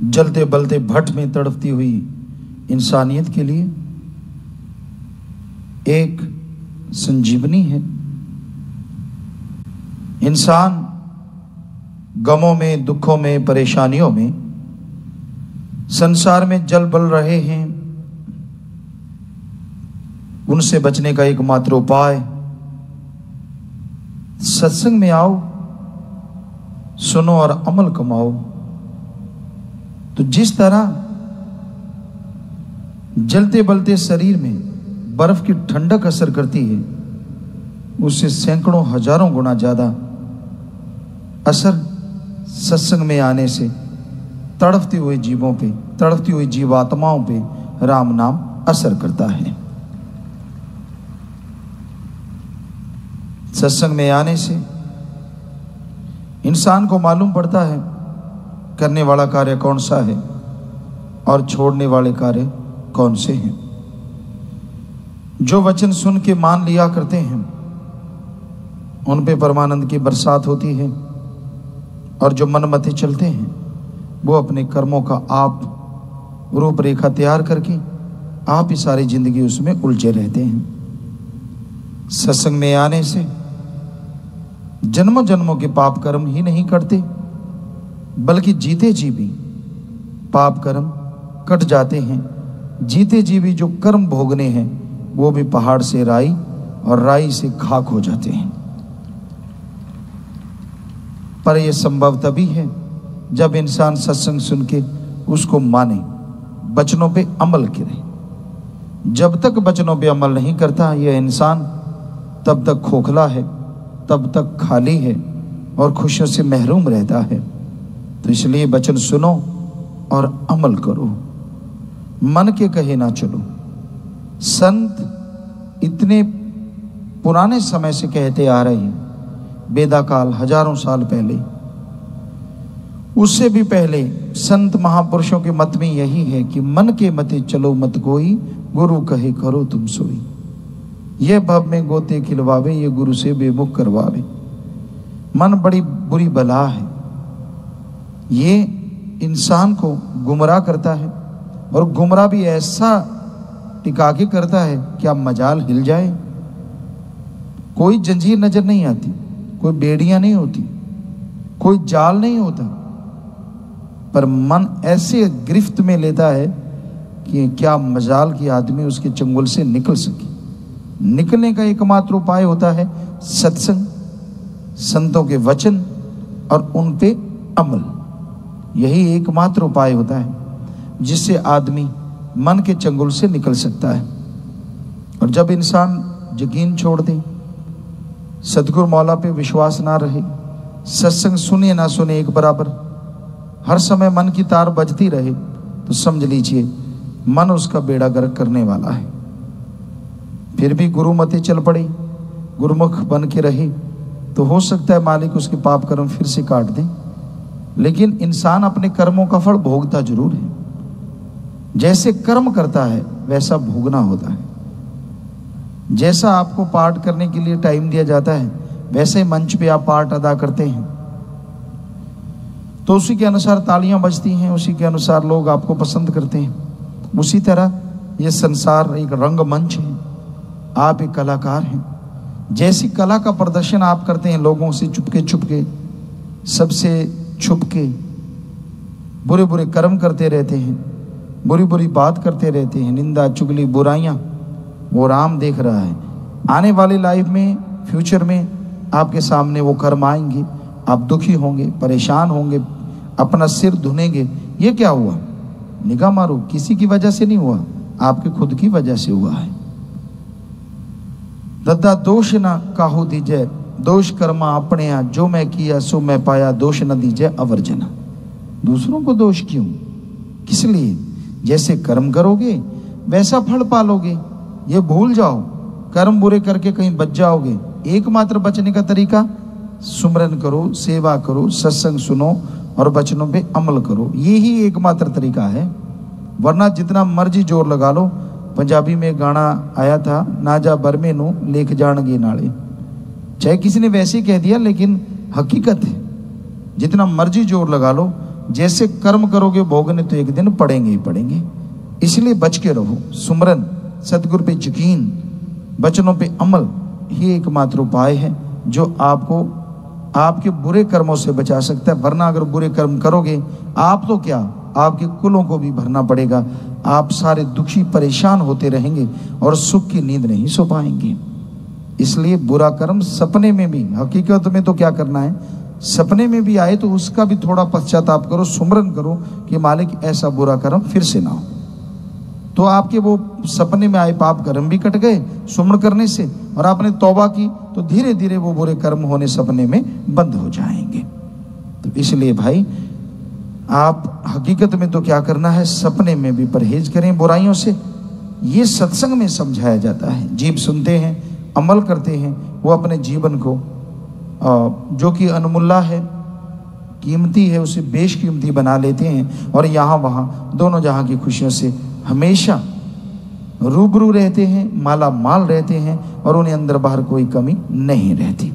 जलते बलते भट्ट में तड़पती हुई इंसानियत के लिए एक संजीवनी है। इंसान गमों में, दुखों में, परेशानियों में संसार में जल बल रहे हैं, उनसे बचने का एकमात्र उपाय सत्संग में आओ, सुनो और अमल कमाओ। तो जिस तरह जलते बलते शरीर में बर्फ की ठंडक असर करती है, उससे सैकड़ों हजारों गुना ज्यादा असर सत्संग में आने से तड़पते हुए जीवों पे, तड़पती हुई जीवात्माओं पे राम नाम असर करता है। सत्संग में आने से इंसान को मालूम पड़ता है करने वाला कार्य कौन सा है और छोड़ने वाले कार्य कौन से हैं। जो वचन सुन के मान लिया करते हैं उन पे परमानंद की बरसात होती है, और जो मनमते चलते हैं वो अपने कर्मों का आप रूपरेखा तैयार करके आप ही सारी जिंदगी उसमें उलझे रहते हैं। सत्संग में आने से जन्मों जन्मों के पाप कर्म ही नहीं कटते, बल्कि जीते जी भी पाप कर्म कट जाते हैं। जीते जी भी जो कर्म भोगने हैं वो भी पहाड़ से राई और राई से खाक हो जाते हैं। पर यह संभव तभी है जब इंसान सत्संग सुन के उसको माने, वचनों पे अमल करे। जब तक वचनों पे अमल नहीं करता यह इंसान तब तक खोखला है, तब तक खाली है और खुशियों से महरूम रहता है। तो इसलिए वचन सुनो और अमल करो, मन के कहे ना चलो। संत इतने पुराने समय से कहते आ रहे हैं, वेदा काल हजारों साल पहले, उससे भी पहले संत महापुरुषों के मत में यही है कि मन के मते चलो मत कोई, गुरु कहे करो तुम सोई। ये भव में गोते खिलवावे, ये गुरु से बेमुख करवावे। मन बड़ी बुरी बला है, ये इंसान को गुमराह करता है, और गुमराह भी ऐसा टिका के करता है कि आप मजाल हिल जाए। कोई जंजीर नजर नहीं आती, कोई बेड़ियां नहीं होती, कोई जाल नहीं होता, पर मन ऐसे गिरफ्त में लेता है कि क्या मजाल की आदमी उसके चंगुल से निकल सके। निकलने का एकमात्र उपाय होता है सत्संग, संतों के वचन और उन पे अमल। यही एकमात्र उपाय होता है जिससे आदमी मन के चंगुल से निकल सकता है। और जब इंसान यकीन छोड़ दे, सदगुरु मौला पे विश्वास ना रहे, सत्संग सुने ना सुने एक बराबर, हर समय मन की तार बजती रहे, तो समझ लीजिए मन उसका बेड़ा गर्क करने वाला है। फिर भी गुरुमति चल पड़े, गुरुमुख बन के रहे, तो हो सकता है मालिक उसके पाप कर्म फिर से काट दे। लेकिन इंसान अपने कर्मों का फल भोगता जरूर है। जैसे कर्म करता है वैसा भोगना होता है। जैसा आपको पाठ करने के लिए टाइम दिया जाता है वैसे ही मंच पे आप पाठ अदा करते हैं, तो उसी के अनुसार तालियां बजती हैं, उसी के अनुसार लोग आपको पसंद करते हैं। उसी तरह ये संसार एक रंगमंच है, आप एक कलाकार हैं। जैसी कला का प्रदर्शन आप करते हैं, लोगों से चुपके चुपके, सबसे छुपके बुरे बुरे कर्म करते रहते हैं, बुरी बुरी बात करते रहते हैं, निंदा चुगली बुराइयां, वो राम देख रहा है। आने वाली लाइफ में, फ्यूचर में आपके सामने वो कर्म आएंगे, आप दुखी होंगे, परेशान होंगे, अपना सिर धुनेंगे। ये क्या हुआ? निगाह मारो, किसी की वजह से नहीं हुआ, आपके खुद की वजह से हुआ है। दद्दा दोष ना काहू दीजय, दोष कर्मा अपने यहाँ, जो मैं किया सो मैं पाया, दोष न दीजय अवर्जना। दूसरों को दोष क्यों, किस लिए? जैसे कर्म करोगे वैसा फल पालोगे। ये भूल जाओ, कर्म बुरे करके कहीं बच जाओगे। एकमात्र बचने का तरीका सुमरन करो, सेवा करो, सत्संग सुनो और वचनों पे अमल करो। ये ही एकमात्र तरीका है। वरना जितना मर्जी जोर लगा लो, पंजाबी में गाना आया था, ना जा बरमे नो लेख जाणगे नाले। चाहे किसी ने वैसे कह दिया, लेकिन हकीकत है, जितना मर्जी जोर लगा लो, जैसे कर्म करोगे भोगने तो एक दिन पड़ेंगे ही पड़ेंगे। इसलिए बच के रहो। सुमरन, सतगुरु पे यकीन, वचनों पे अमल ही एकमात्र उपाय है जो आपको आपके बुरे कर्मों से बचा सकता है। वरना अगर बुरे कर्म करोगे, आप तो क्या, आपके कुलों को भी भरना पड़ेगा। आप सारे दुखी परेशान होते रहेंगे और सुख की नींद नहीं सो पाएंगे। इसलिए बुरा कर्म सपने में भी, हकीकत में तो क्या करना है, सपने में भी आए तो उसका भी थोड़ा पश्चाताप करो, सुमरन करो कि मालिक ऐसा बुरा कर्म फिर से ना हो। तो आपके वो सपने में आए पाप कर्म भी कट गए सुमरण करने से, और आपने तौबा की तो धीरे धीरे वो बुरे कर्म होने सपने में बंद हो जाएंगे। तो इसलिए भाई आप हकीकत में तो क्या करना है, सपने में भी परहेज करें बुराइयों से। ये सत्संग में समझाया जाता है। जीव सुनते हैं, अमल करते हैं, वो अपने जीवन को जो कि अनमुल्ला है, कीमती है, उसे बेशकीमती बना लेते हैं और यहाँ वहाँ दोनों जहाँ की खुशियों से हमेशा रूबरू रहते हैं, माला माल रहते हैं और उन्हें अंदर बाहर कोई कमी नहीं रहती।